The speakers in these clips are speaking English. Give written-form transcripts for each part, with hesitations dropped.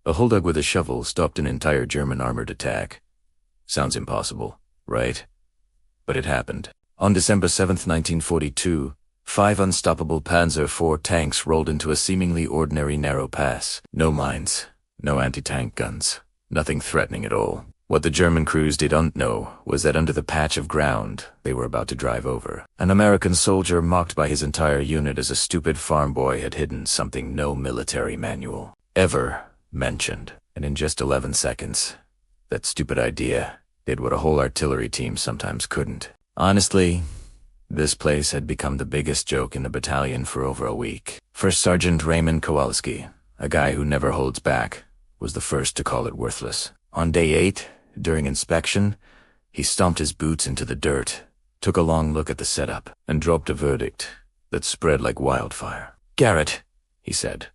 A bulldog with a shovel stopped an entire German armored attack. Sounds impossible, right? But it happened. On December 7, 1942, 5 unstoppable Panzer IV tanks rolled into a seemingly ordinary narrow pass. No mines, no anti-tank guns, nothing threatening at all. What the German crews didn't know was that under the patch of ground they were about to drive over, an American soldier mocked by his entire unit as a stupid farm boy had hidden something no military manual ever mentioned. And in just 11 seconds, that stupid idea did what a whole artillery team sometimes couldn't. Honestly, this place had become the biggest joke in the battalion for over a week. First Sergeant Raymond Kowalski, a guy who never holds back, was the first to call it worthless. On day 8, during inspection, he stomped his boots into the dirt, took a long look at the setup, and dropped a verdict that spread like wildfire. "Garrett," he said,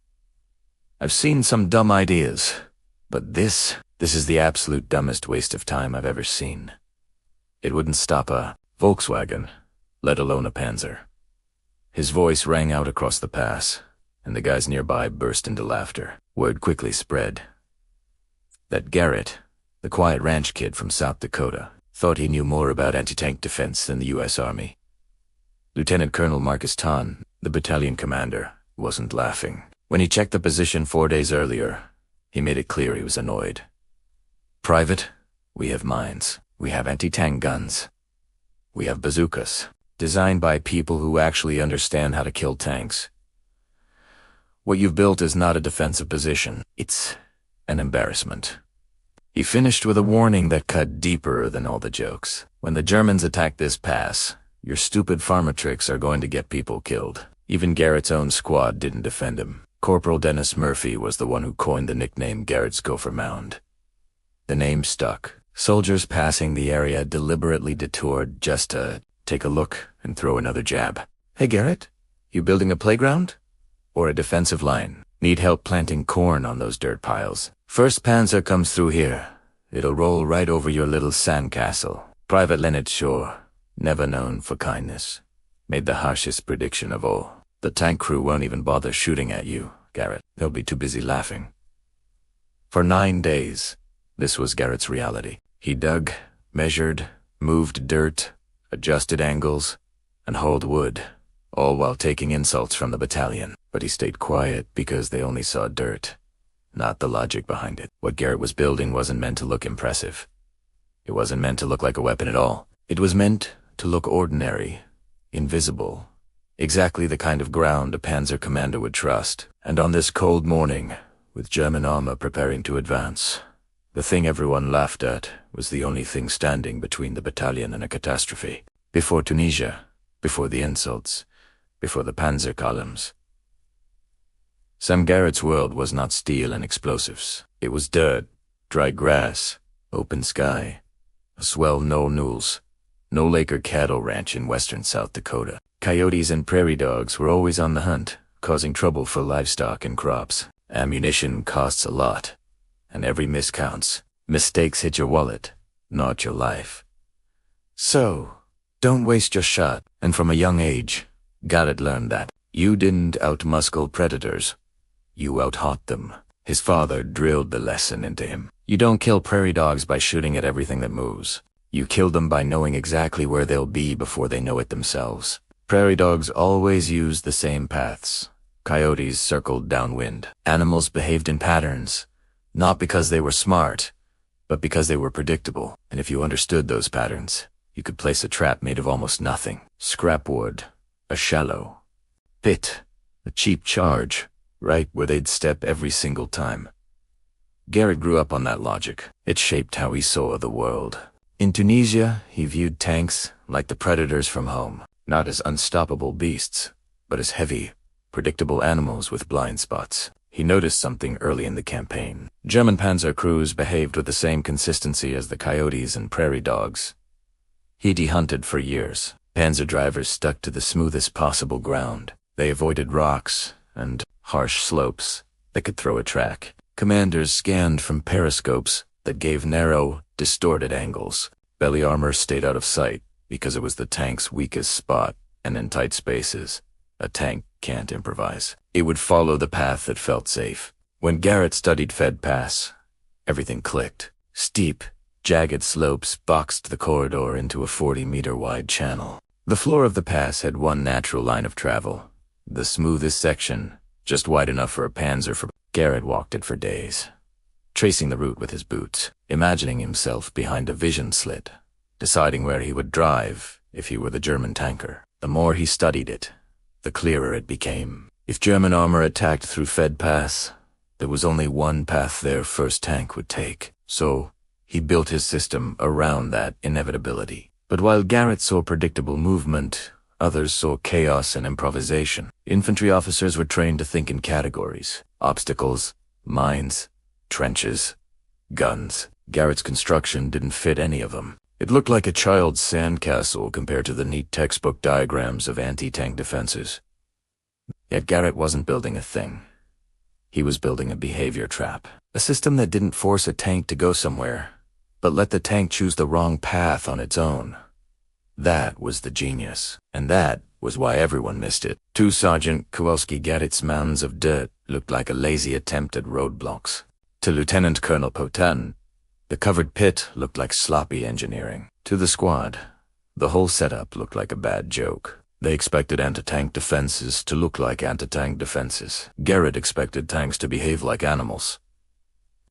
"I've seen some dumb ideas, but this is the absolute dumbest waste of time I've ever seen. It wouldn't stop a Volkswagen, let alone a Panzer." His voice rang out across the pass, and the guys nearby burst into laughter. Word quickly spread that Garrett, the quiet ranch kid from South Dakota, thought he knew more about anti-tank defense than the U.S. Army. Lieutenant Colonel Marcus Tahn, the battalion commander, wasn't laughing. When he checked the position 4 days earlier, he made it clear he was annoyed. "Private, we have mines. We have anti-tank guns. We have bazookas, designed by people who actually understand how to kill tanks. What you've built is not a defensive position. It's an embarrassment." He finished with a warning that cut deeper than all the jokes. "When the Germans attack this pass, your stupid farmer tricks are going to get people killed." Even Garrett's own squad didn't defend him. Corporal Dennis Murphy was the one who coined the nickname Garrett's Gopher Mound. The name stuck. Soldiers passing the area deliberately detoured just to take a look and throw another jab. "Hey Garrett, you building a playground? Or a defensive line? Need help planting corn on those dirt piles? First Panzer comes through here. It'll roll right over your little sandcastle." Private Leonard Shore, never known for kindness, made the harshest prediction of all. "The tank crew won't even bother shooting at you, Garrett. They'll be too busy laughing." For 9 days, this was Garrett's reality. He dug, measured, moved dirt, adjusted angles, and hauled wood, all while taking insults from the battalion. But he stayed quiet because they only saw dirt, not the logic behind it. What Garrett was building wasn't meant to look impressive. It wasn't meant to look like a weapon at all. It was meant to look ordinary, invisible, exactly the kind of ground a Panzer commander would trust. And on this cold morning, with German armor preparing to advance, the thing everyone laughed at was the only thing standing between the battalion and a catastrophe. Before Tunisia, before the insults, before the Panzer columns. Sam Garrett's world was not steel and explosives. It was dirt, dry grass, open sky, a swell no Laker cattle ranch in western South Dakota. Coyotes and prairie dogs were always on the hunt, causing trouble for livestock and crops. Ammunition costs a lot, and every miss counts. Mistakes hit your wallet, not your life. So, don't waste your shot. And from a young age, Garrett learned that you didn't outmuscle predators. You out-hot them. His father drilled the lesson into him. You don't kill prairie dogs by shooting at everything that moves. You kill them by knowing exactly where they'll be before they know it themselves. Prairie dogs always used the same paths. Coyotes circled downwind. Animals behaved in patterns, not because they were smart, but because they were predictable. And if you understood those patterns, you could place a trap made of almost nothing. Scrap wood, a shallow pit, a cheap charge, right where they'd step every single time. Garrett grew up on that logic. It shaped how he saw the world. In Tunisia, he viewed tanks like the predators from home, not as unstoppable beasts, but as heavy, predictable animals with blind spots. He noticed something early in the campaign. German Panzer crews behaved with the same consistency as the coyotes and prairie dogs. He'd hunted for years. Panzer drivers stuck to the smoothest possible ground. They avoided rocks and harsh slopes that could throw a track. Commanders scanned from periscopes that gave narrow, distorted angles. Belly armor stayed out of sight because it was the tank's weakest spot, and in tight spaces, a tank can't improvise. It would follow the path that felt safe. When Garrett studied Fed Pass, everything clicked. Steep, jagged slopes boxed the corridor into a 40-meter wide channel. The floor of the pass had one natural line of travel, the smoothest section, just wide enough for a Panzer IV. Garrett walked it for days, tracing the route with his boots, imagining himself behind a vision slit, deciding where he would drive if he were the German tanker. The more he studied it, the clearer it became. If German armor attacked through Fed Pass, there was only one path their first tank would take, so he built his system around that inevitability. But while Garrett saw predictable movement, others saw chaos and improvisation. Infantry officers were trained to think in categories: obstacles, mines, trenches, guns. Garrett's construction didn't fit any of them. It looked like a child's sandcastle compared to the neat textbook diagrams of anti-tank defenses. Yet Garrett wasn't building a thing. He was building a behavior trap. A system that didn't force a tank to go somewhere, but let the tank choose the wrong path on its own. That was the genius, and that was why everyone missed it. To Sergeant Kowalski, Garrett's mounds of dirt looked like a lazy attempt at roadblocks. To Lieutenant Colonel Potan, the covered pit looked like sloppy engineering. To the squad, the whole setup looked like a bad joke. They expected anti-tank defenses to look like anti-tank defenses. Garrett expected tanks to behave like animals.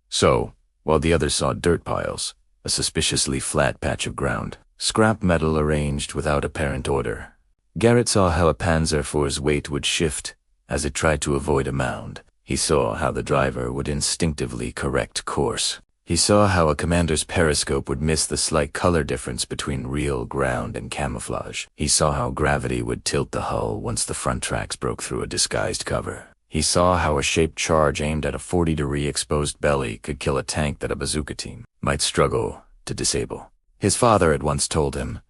So, while the others saw dirt piles, a suspiciously flat patch of ground, scrap metal arranged without apparent order, Garrett saw how a Panzer IV's weight would shift as it tried to avoid a mound. He saw how the driver would instinctively correct course. He saw how a commander's periscope would miss the slight color difference between real ground and camouflage. He saw how gravity would tilt the hull once the front tracks broke through a disguised cover. He saw how a shaped charge aimed at a 40-degree exposed belly could kill a tank that a bazooka team might struggle to disable. His father had once told him,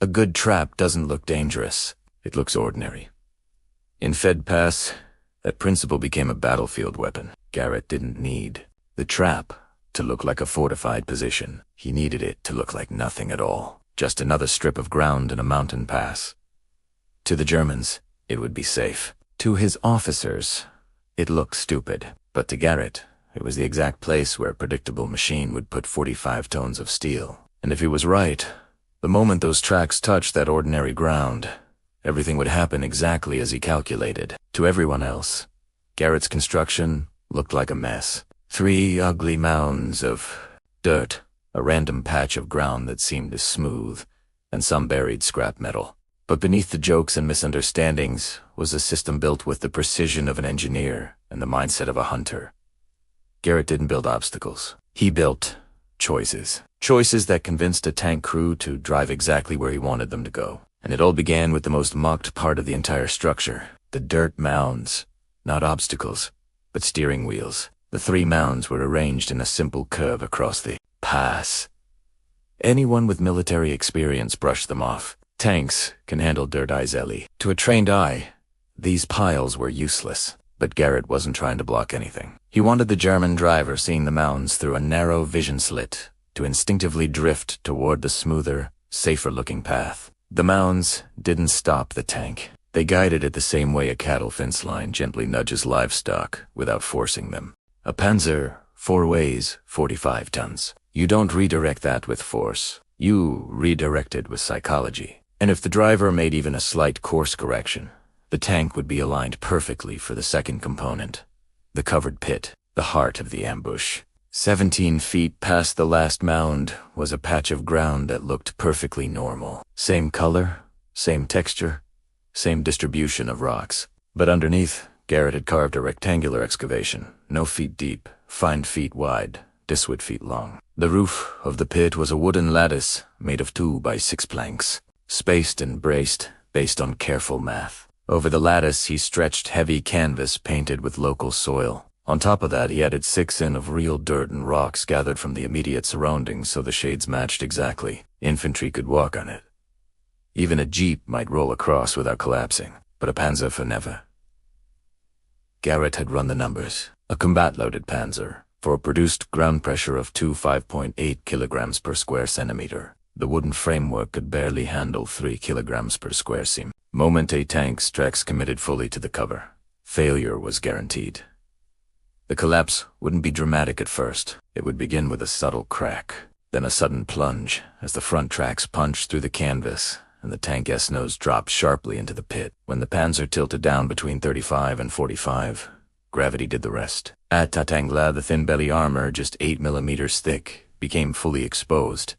"A good trap doesn't look dangerous, it looks ordinary." In Fed Pass, that principle became a battlefield weapon. Garrett didn't need the trap to look like a fortified position. He needed it to look like nothing at all, just another strip of ground in a mountain pass. To the Germans, it would be safe. To his officers, it looked stupid. But to Garrett, it was the exact place where a predictable machine would put 45 tons of steel. And if he was right, the moment those tracks touched that ordinary ground, everything would happen exactly as he calculated. To everyone else, Garrett's construction looked like a mess. 3 ugly mounds of dirt, a random patch of ground that seemed as smooth, and some buried scrap metal. But beneath the jokes and misunderstandings was a system built with the precision of an engineer and the mindset of a hunter. Garrett didn't build obstacles. He built choices. Choices that convinced a tank crew to drive exactly where he wanted them to go. And it all began with the most mocked part of the entire structure, the dirt mounds. Not obstacles, but steering wheels. The 3 mounds were arranged in a simple curve across the pass. Anyone with military experience brushed them off. Tanks can handle dirt easily. To a trained eye, these piles were useless. But Garrett wasn't trying to block anything. He wanted the German driver seeing the mounds through a narrow vision slit to instinctively drift toward the smoother, safer-looking path. The mounds didn't stop the tank. They guided it the same way a cattle fence line gently nudges livestock without forcing them. A Panzer IV weighs 45 tons. You don't redirect that with force. You redirect it with psychology. And if the driver made even a slight course correction, the tank would be aligned perfectly for the second component, the covered pit, the heart of the ambush. 17 feet past the last mound was a patch of ground that looked perfectly normal. Same color, same texture, same distribution of rocks. But underneath, Garrett had carved a rectangular excavation, no feet deep, 5 feet wide, 10 feet long. The roof of the pit was a wooden lattice made of 2 by 6 planks, spaced and braced based on careful math. Over the lattice, he stretched heavy canvas painted with local soil. On top of that, he added 6 in of real dirt and rocks gathered from the immediate surroundings so the shades matched exactly. Infantry could walk on it. Even a jeep might roll across without collapsing, but a Panzer IV never. Garrett had run the numbers. A combat-loaded Panzer IV produced ground pressure of 5.8 kilograms per square centimeter. The wooden framework could barely handle 3 kilograms per square seam. Moment a tank's tracks committed fully to the cover, failure was guaranteed. The collapse wouldn't be dramatic at first. It would begin with a subtle crack, then a sudden plunge as the front tracks punched through the canvas and the tank S-nose dropped sharply into the pit. When the Panzer tilted down between 35 and 45, gravity did the rest. At Tatangla, the thin belly armor, just 8 millimeters thick, became fully exposed,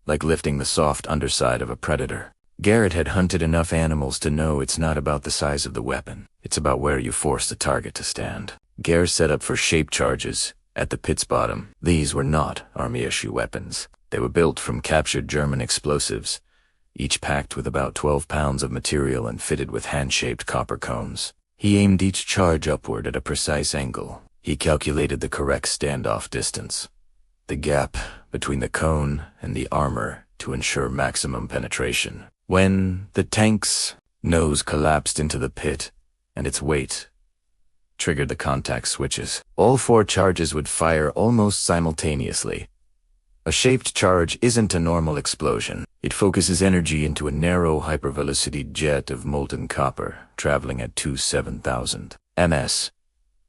like lifting the soft underside of a predator. Garrett had hunted enough animals to know it's not about the size of the weapon. It's about where you force the target to stand. Garrett set up for shape charges at the pit's bottom. These were not Army-issue weapons. They were built from captured German explosives, each packed with about 12 pounds of material and fitted with hand-shaped copper cones. He aimed each charge upward at a precise angle. He calculated the correct standoff distance, the gap between the cone and the armor, to ensure maximum penetration. When the tank's nose collapsed into the pit and its weight triggered the contact switches, all 4 charges would fire almost simultaneously. A shaped charge isn't a normal explosion. It focuses energy into a narrow hypervelocity jet of molten copper, traveling at 27,000 ms,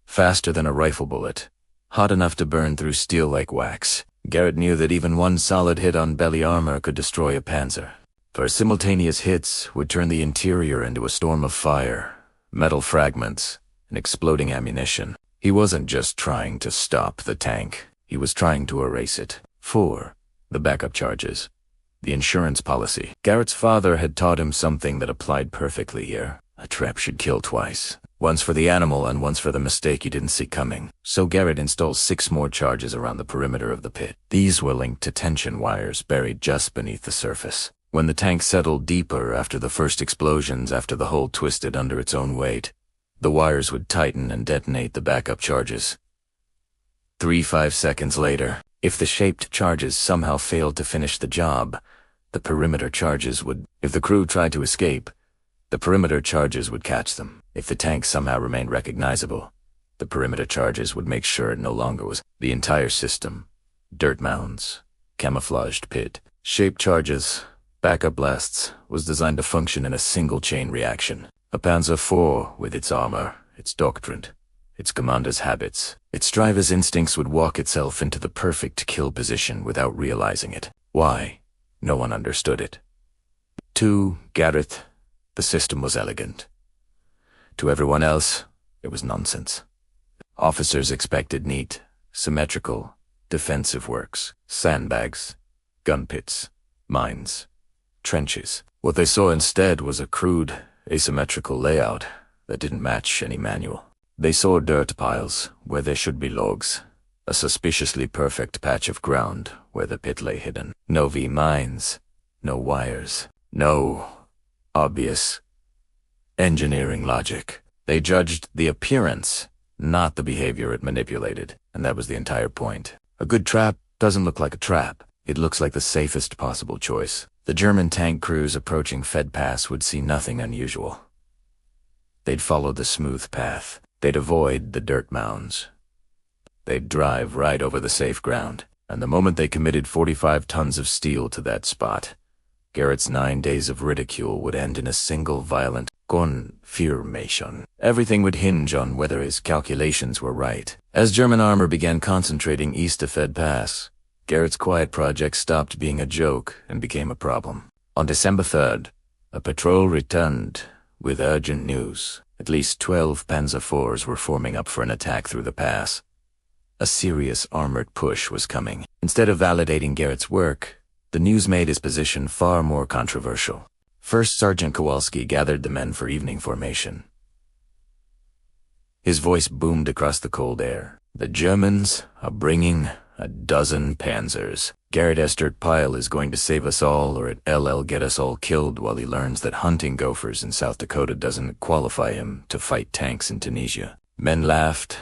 faster than a rifle bullet, hot enough to burn through steel like wax. Garrett knew that even one solid hit on belly armor could destroy a Panzer. For simultaneous hits would turn the interior into a storm of fire, metal fragments, and exploding ammunition. He wasn't just trying to stop the tank. He was trying to erase it. 4. The backup charges. The insurance policy. Garrett's father had taught him something that applied perfectly here. A trap should kill twice. Once for the animal and once for the mistake you didn't see coming. So Garrett installed 6 more charges around the perimeter of the pit. These were linked to tension wires buried just beneath the surface. When the tank settled deeper after the first explosions, after the hull twisted under its own weight, the wires would tighten and detonate the backup charges. 5 seconds later, if the shaped charges somehow failed to finish the job, the perimeter charges would. If the crew tried to escape, the perimeter charges would catch them. If the tank somehow remained recognizable, the perimeter charges would make sure it no longer was. The entire system, dirt mounds, camouflaged pit, shaped charges, backup blasts, was designed to function in a single chain reaction. A Panzer IV, with its armor, its doctrine, its commander's habits, its driver's instincts, would walk itself into the perfect kill position without realizing it. Why? No one understood it. To Garrett, the system was elegant. To everyone else, it was nonsense. Officers expected neat, symmetrical, defensive works, sandbags, gun pits, mines, trenches. What they saw instead was a crude, asymmetrical layout that didn't match any manual. They saw dirt piles where there should be logs, a suspiciously perfect patch of ground where the pit lay hidden. No V-mines, no wires, no obvious engineering logic. They judged the appearance, not the behavior it manipulated, and that was the entire point. A good trap doesn't look like a trap. It looks like the safest possible choice. The German tank crews approaching Fed Pass would see nothing unusual. They'd follow the smooth path. They'd avoid the dirt mounds. They'd drive right over the safe ground, and the moment they committed 45 tons of steel to that spot, Garrett's 9 days of ridicule would end in a single violent confirmation. Everything would hinge on whether his calculations were right. As German armor began concentrating east of Fed Pass, Garrett's quiet project stopped being a joke and became a problem. On December 3rd, a patrol returned with urgent news. At least 12 Panzer IVs were forming up for an attack through the pass. A serious armored push was coming. Instead of validating Garrett's work, the news made his position far more controversial. First Sergeant Kowalski gathered the men for evening formation. His voice boomed across the cold air. The Germans are bringing a dozen Panzers. Garrett Estert Pyle is going to save us all, or it'll get us all killed while he learns that hunting gophers in South Dakota doesn't qualify him to fight tanks in Tunisia. Men laughed,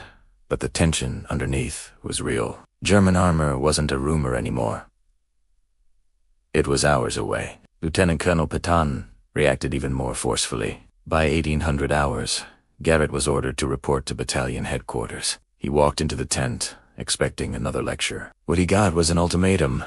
but the tension underneath was real. German armor wasn't a rumor anymore. It was hours away. Lieutenant Colonel Pétain reacted even more forcefully. By 1800 hours, Garrett was ordered to report to battalion headquarters. He walked into the tent, expecting another lecture. What he got was an ultimatum.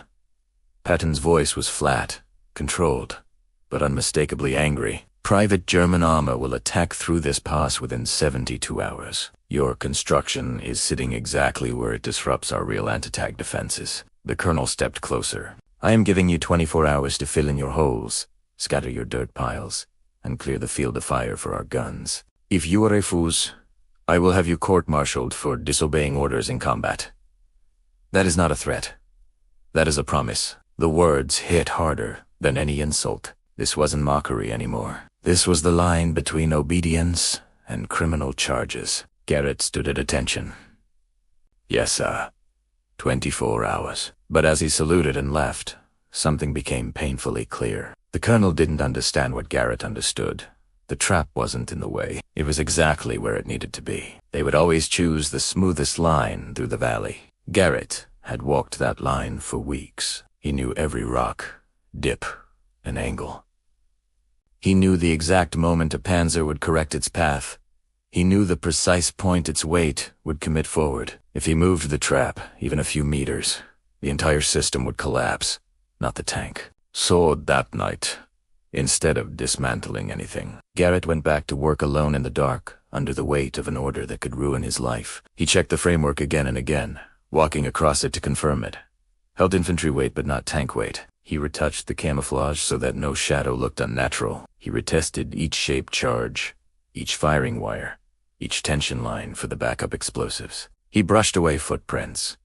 Patton's voice was flat, controlled, but unmistakably angry. Private German armor will attack through this pass within 72 hours. Your construction is sitting exactly where it disrupts our real anti-tank defenses. The colonel stepped closer. I am giving you 24 hours to fill in your holes, scatter your dirt piles, and clear the field of fire for our guns. If you refuse, I will have you court-martialed for disobeying orders in combat. That is not a threat. That is a promise. The words hit harder than any insult. This wasn't mockery anymore. This was the line between obedience and criminal charges. Garrett stood at attention. Yes, sir. 24 hours. But as he saluted and left, something became painfully clear. The colonel didn't understand what Garrett understood. The trap wasn't in the way. It was exactly where it needed to be. They would always choose the smoothest line through the valley. Garrett had walked that line for weeks. He knew every rock, dip, and angle. He knew the exact moment a panzer would correct its path. He knew the precise point its weight would commit forward. If he moved the trap even a few meters, the entire system would collapse, not the tank. So that night, instead of dismantling anything, Garrett went back to work alone in the dark, under the weight of an order that could ruin his life. He checked the framework again and again, walking across it to confirm it. Held infantry weight but not tank weight. He retouched the camouflage so that no shadow looked unnatural. He retested each shaped charge, each firing wire, each tension line for the backup explosives. He brushed away footprints.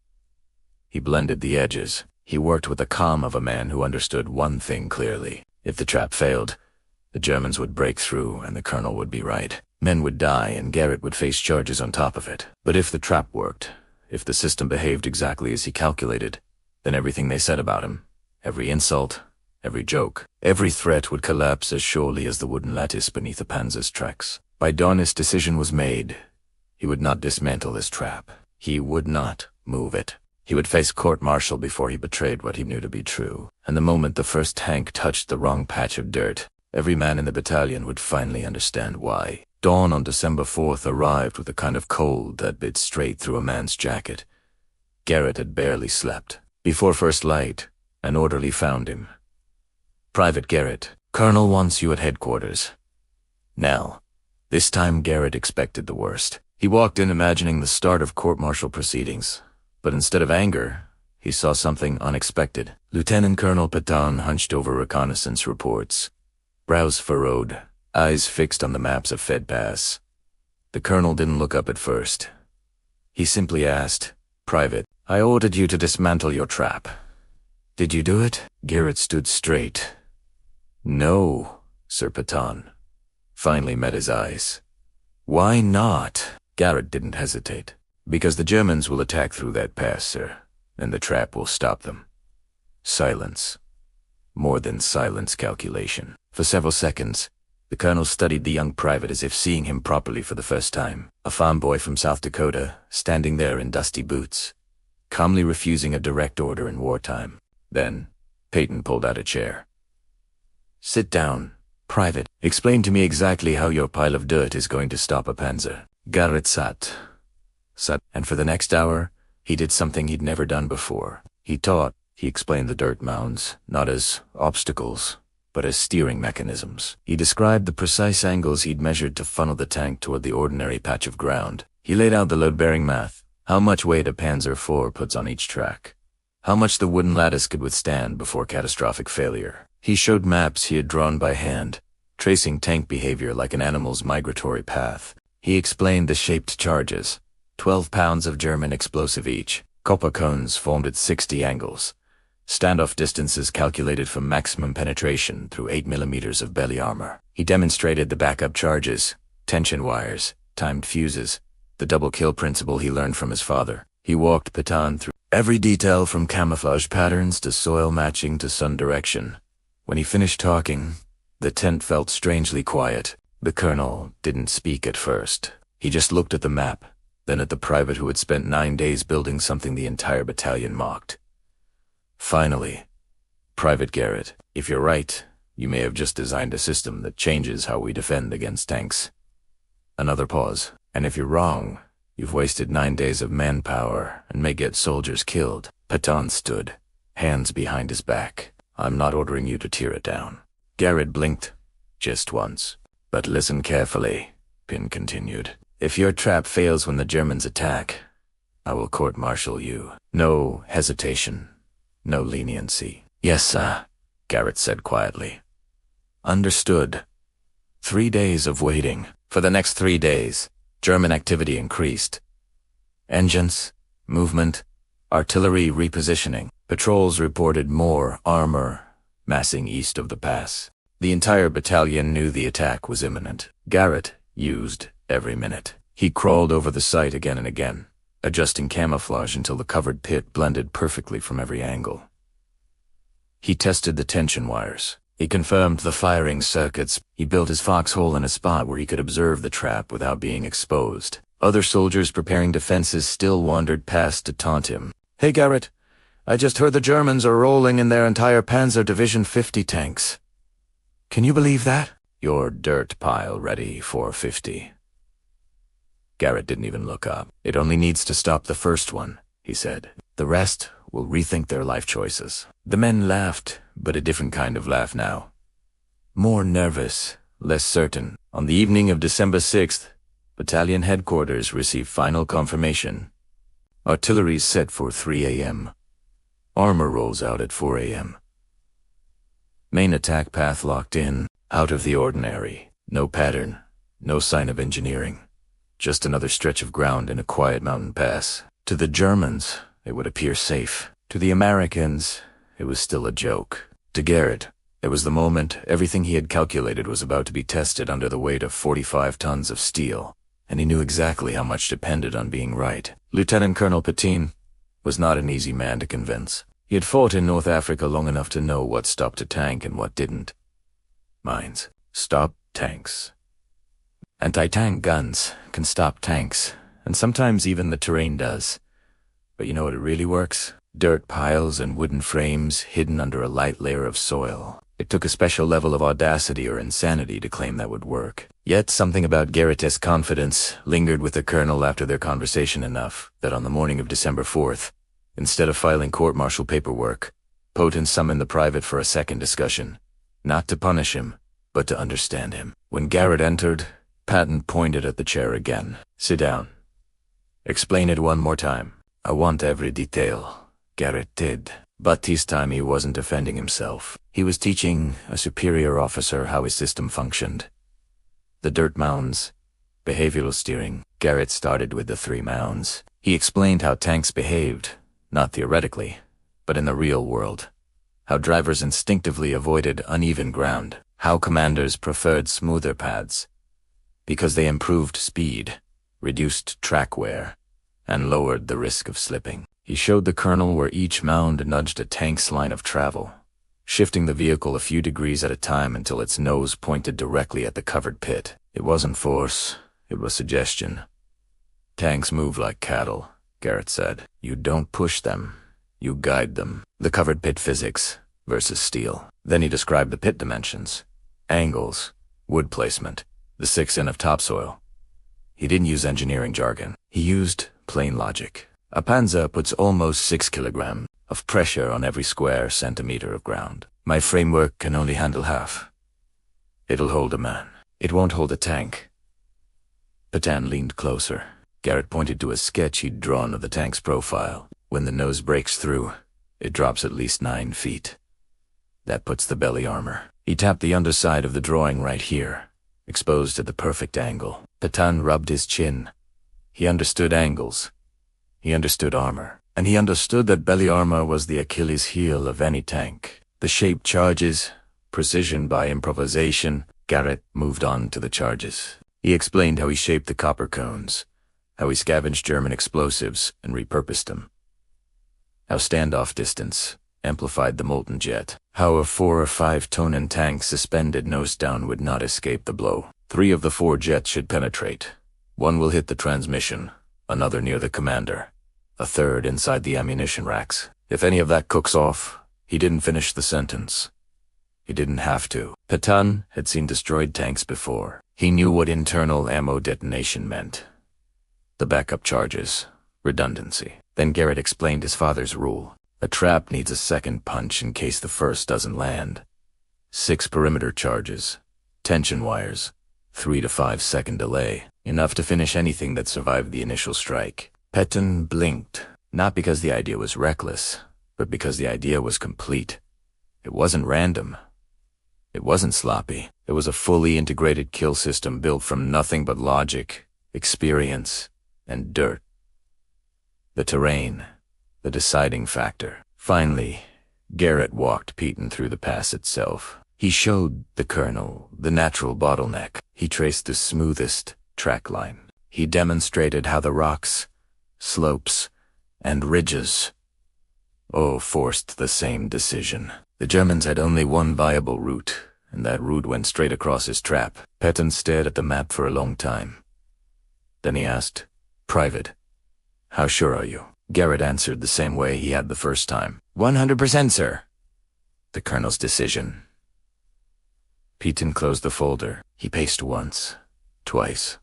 He blended the edges. He worked with the calm of a man who understood one thing clearly. If the trap failed, the Germans would break through and the colonel would be right. Men would die and Garrett would face charges on top of it. But if the trap worked, if the system behaved exactly as he calculated, then everything they said about him, every insult, every joke, every threat would collapse as surely as the wooden lattice beneath the Panzer's tracks. By dawn his decision was made. He would not dismantle his trap. He would not move it. He would face court-martial before he betrayed what he knew to be true. And the moment the first tank touched the wrong patch of dirt, every man in the battalion would finally understand why. Dawn on December 4th arrived with a kind of cold that bit straight through a man's jacket. Garrett had barely slept. Before first light, an orderly found him. Private Garrett, Colonel wants you at headquarters. Now, this time Garrett expected the worst. He walked in imagining the start of court-martial proceedings. But instead of anger, he saw something unexpected. Lieutenant Colonel Pétain hunched over reconnaissance reports, brows furrowed, eyes fixed on the maps of Fed Pass. The colonel didn't look up at first. He simply asked, "Private, I ordered you to dismantle your trap. Did you do it?" Garrett stood straight. "No, Sir Pétain." Finally met his eyes. "Why not?" Garrett didn't hesitate. "Because the Germans will attack through that pass, sir, and the trap will stop them." Silence. More than silence, calculation. For several seconds, the colonel studied the young private as if seeing him properly for the first time. A farm boy from South Dakota, standing there in dusty boots, calmly refusing a direct order in wartime. Then, Peyton pulled out a chair. "Sit down, Private. Explain to me exactly how your pile of dirt is going to stop a panzer." Garrett sat, and for the next hour, he did something he'd never done before. He explained the dirt mounds, not as obstacles, but as steering mechanisms. He described the precise angles he'd measured to funnel the tank toward the ordinary patch of ground. He laid out the load-bearing math, how much weight a Panzer IV puts on each track, how much the wooden lattice could withstand before catastrophic failure. He showed maps he had drawn by hand, tracing tank behavior like an animal's migratory path. He explained the shaped charges, 12 pounds of German explosive each, copper cones formed at 60 angles, standoff distances calculated for maximum penetration through 8 millimeters of belly armor. He demonstrated the backup charges, tension wires, timed fuses, the double kill principle he learned from his father. He walked Pétain through every detail from camouflage patterns to soil matching to sun direction. When he finished talking, the tent felt strangely quiet. The colonel didn't speak at first. He just looked at the map, then at the private who had spent 9 days building something the entire battalion mocked. Finally, "Private Garrett, if you're right, you may have just designed a system that changes how we defend against tanks." Another pause. "And if you're wrong, you've wasted 9 days of manpower and may get soldiers killed." Pétain stood, hands behind his back. "I'm not ordering you to tear it down." Garrett blinked, just once. But listen carefully, Pin continued. If your trap fails when the Germans attack, I will court-martial you. No hesitation, no leniency. Yes, sir, Garrett said quietly. Understood. 3 days of waiting. For the next 3 days, German activity increased. Engines, movement, artillery repositioning. Patrols reported more armor massing east of the pass. The entire battalion knew the attack was imminent. Garrett used every minute. He crawled over the site again and again, adjusting camouflage until the covered pit blended perfectly from every angle. He tested the tension wires. He confirmed the firing circuits. He built his foxhole in a spot where he could observe the trap without being exposed. Other soldiers preparing defenses still wandered past to taunt him. Hey, Garrett, I just heard the Germans are rolling in their entire Panzer Division 50 tanks. Can you believe that? Your dirt pile ready for 50. Garrett didn't even look up. It only needs to stop the first one, he said. The rest will rethink their life choices. The men laughed, but a different kind of laugh now. More nervous, less certain. On the evening of December 6th, battalion headquarters received final confirmation. Artillery set for 3 a.m. Armor rolls out at 4 a.m. Main attack path locked in, out of the ordinary. No pattern, no sign of engineering. Just another stretch of ground in a quiet mountain pass. To the Germans, it would appear safe. To the Americans, it was still a joke. To Garrett, it was the moment everything he had calculated was about to be tested under the weight of 45 tons of steel, and he knew exactly how much depended on being right. Lieutenant Colonel Petain was not an easy man to convince. He had fought in North Africa long enough to know what stopped a tank and what didn't. Mines stop tanks. Anti-tank guns can stop tanks, and sometimes even the terrain does. But you know what it really works? Dirt piles and wooden frames hidden under a light layer of soil. It took a special level of audacity or insanity to claim that would work. Yet something about Garrett's confidence lingered with the colonel after their conversation enough that on the morning of December 4th, instead of filing court-martial paperwork, Petain summoned the private for a second discussion. Not to punish him, but to understand him. When Garrett entered, Patton pointed at the chair again. Sit down. Explain it one more time. I want every detail. Garrett did. But this time he wasn't defending himself. He was teaching a superior officer how his system functioned. The dirt mounds, behavioral steering. Garrett started with the 3 mounds. He explained how tanks behaved, not theoretically, but in the real world. How drivers instinctively avoided uneven ground. How commanders preferred smoother paths, because they improved speed, reduced track wear, and lowered the risk of slipping. He showed the colonel where each mound nudged a tank's line of travel, shifting the vehicle a few degrees at a time until its nose pointed directly at the covered pit. It wasn't force, it was suggestion. Tanks move like cattle, Garrett said. You don't push them, you guide them. The covered pit physics versus steel. Then he described the pit dimensions, angles, wood placement, the 6 in of topsoil. He didn't use engineering jargon. He used plain logic. A Panzer puts almost 6 kilograms of pressure on every square centimeter of ground. My framework can only handle half. It'll hold a man. It won't hold a tank. Petain leaned closer. Garrett pointed to a sketch he'd drawn of the tank's profile. When the nose breaks through, it drops at least 9 feet. That puts the belly armor. He tapped the underside of the drawing right here, exposed at the perfect angle. Petain rubbed his chin. He understood angles. He understood armor. And he understood that belly armor was the Achilles heel of any tank. The shape charges, precision by improvisation. Garrett moved on to the charges. He explained how he shaped the copper cones, how he scavenged German explosives and repurposed them, how standoff distance amplified the molten jet, how a 4 or 5 Tonnen tank suspended nose down would not escape the blow. 3 of the 4 jets should penetrate. 1 will hit the transmission, another near the commander, a third inside the ammunition racks. If any of that cooks off, he didn't finish the sentence. He didn't have to. Petain had seen destroyed tanks before. He knew what internal ammo detonation meant. The backup charges, redundancy. Then Garrett explained his father's rule. A trap needs a second punch in case the first doesn't land. 6 perimeter charges, Tension wires. 3 to 5 second delay. Enough to finish anything that survived the initial strike. Petten blinked, not because the idea was reckless, but because the idea was complete. It wasn't random. It wasn't sloppy. It was a fully integrated kill system built from nothing but logic, experience, and dirt. The terrain, the deciding factor. Finally, Garrett walked Peyton through the pass itself. He showed the colonel the natural bottleneck. He traced the smoothest track line. He demonstrated how the rocks, slopes, and ridges forced the same decision. The Germans had only one viable route, and that route went straight across his trap. Petten stared at the map for a long time. Then he asked, "Private, how sure are you?" Garrett answered the same way he had the first time. 100%, sir. The colonel's decision. Peyton closed the folder. He paced once, twice,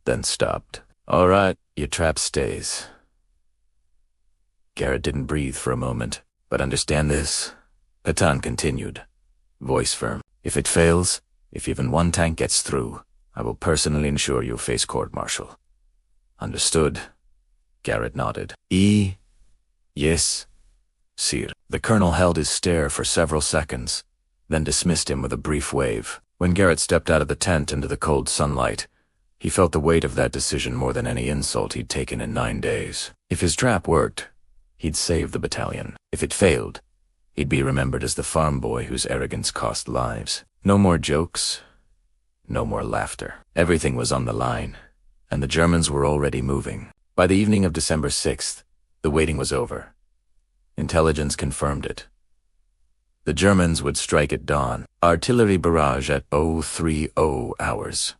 then stopped. "All right, your trap stays." Garrett didn't breathe for a moment. "But understand this," Petten continued, voice firm. "If it fails, if even one tank gets through, I will personally ensure you'll face court-martial." "Understood." Garrett nodded. Yes, sir." The colonel held his stare for several seconds, then dismissed him with a brief wave. When Garrett stepped out of the tent into the cold sunlight, he felt the weight of that decision more than any insult he'd taken in 9 days. If his trap worked, he'd save the battalion. If it failed, he'd be remembered as the farm boy whose arrogance cost lives. No more jokes, no more laughter. Everything was on the line, and the Germans were already moving. By the evening of December 6th, the waiting was over. Intelligence confirmed it. The Germans would strike at dawn. Artillery barrage at 030 hours.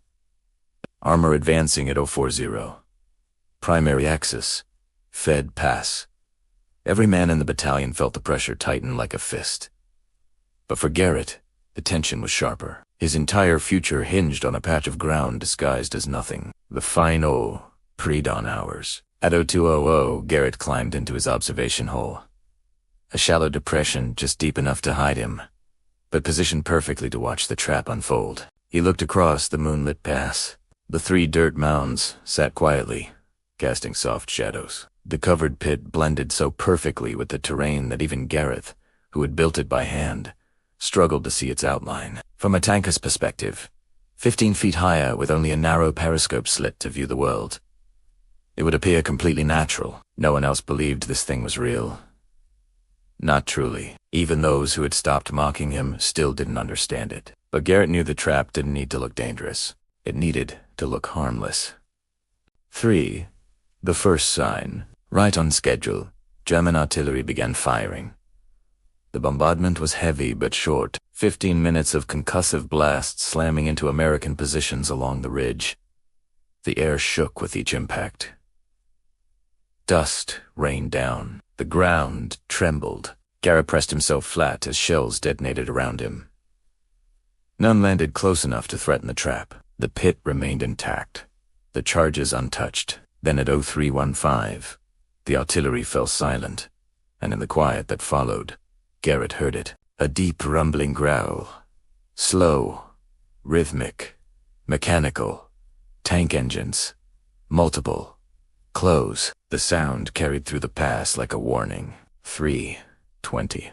Armor advancing at 040. Primary axis. Fed pass. Every man in the battalion felt the pressure tighten like a fist. But for Garrett, the tension was sharper. His entire future hinged on a patch of ground disguised as nothing. The final pre-dawn hours. At 0200, Garrett climbed into his observation hole. A shallow depression just deep enough to hide him, but positioned perfectly to watch the trap unfold. He looked across the moonlit pass. The 3 dirt mounds sat quietly, casting soft shadows. The covered pit blended so perfectly with the terrain that even Garrett, who had built it by hand, struggled to see its outline. From a tanker's perspective, 15 feet higher with only a narrow periscope slit to view the world, it would appear completely natural. No one else believed this thing was real. Not truly. Even those who had stopped mocking him still didn't understand it. But Garrett knew the trap didn't need to look dangerous. It needed to look harmless. 3. The first sign. Right on schedule, German artillery began firing. The bombardment was heavy but short. 15 minutes of concussive blasts slamming into American positions along the ridge. The air shook with each impact. Dust rained down. The ground trembled. Garrett pressed himself flat as shells detonated around him. None landed close enough to threaten the trap. The pit remained intact, the charges untouched. Then at 0315, the artillery fell silent, and in the quiet that followed, Garrett heard it. A deep rumbling growl. Slow, rhythmic, mechanical. Tank engines. Multiple. Close. The sound carried through the pass like a warning. 3:20.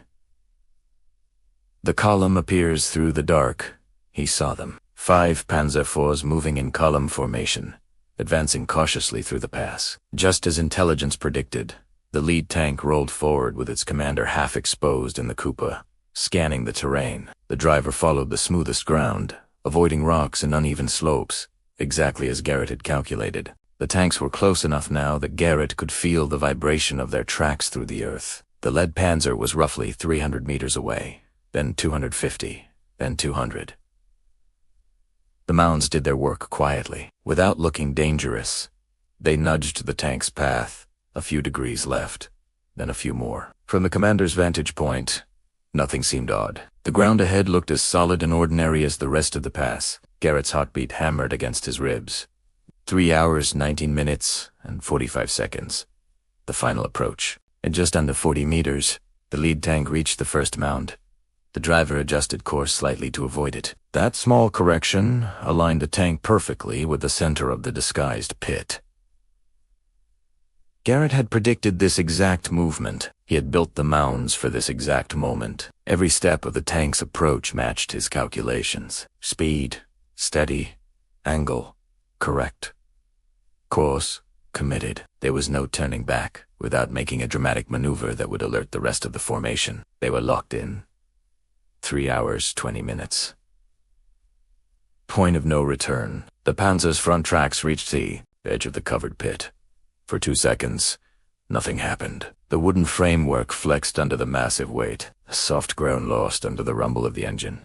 The column appears through the dark. He saw them. 5 Panzer IVs moving in column formation, advancing cautiously through the pass. Just as intelligence predicted, the lead tank rolled forward with its commander half exposed in the cupola, scanning the terrain. The driver followed the smoothest ground, avoiding rocks and uneven slopes, exactly as Garrett had calculated. The tanks were close enough now that Garrett could feel the vibration of their tracks through the earth. The lead Panzer was roughly 300 meters away, then 250, then 200. The mounds did their work quietly, without looking dangerous. They nudged the tank's path, a few degrees left, then a few more. From the commander's vantage point, nothing seemed odd. The ground ahead looked as solid and ordinary as the rest of the pass. Garrett's heartbeat hammered against his ribs. 3 hours, 19 minutes, and 45 seconds. The final approach. At just under 40 meters, the lead tank reached the first mound. The driver adjusted course slightly to avoid it. That small correction aligned the tank perfectly with the center of the disguised pit. Garrett had predicted this exact movement. He had built the mounds for this exact moment. Every step of the tank's approach matched his calculations. Speed, steady, angle, correct. Course, committed. There was no turning back without making a dramatic maneuver that would alert the rest of the formation. They were locked in. 3 hours, 20 minutes. Point of no return. The Panzer's front tracks reached the edge of the covered pit. For 2 seconds, nothing happened. The wooden framework flexed under the massive weight. The soft ground lost under the rumble of the engine.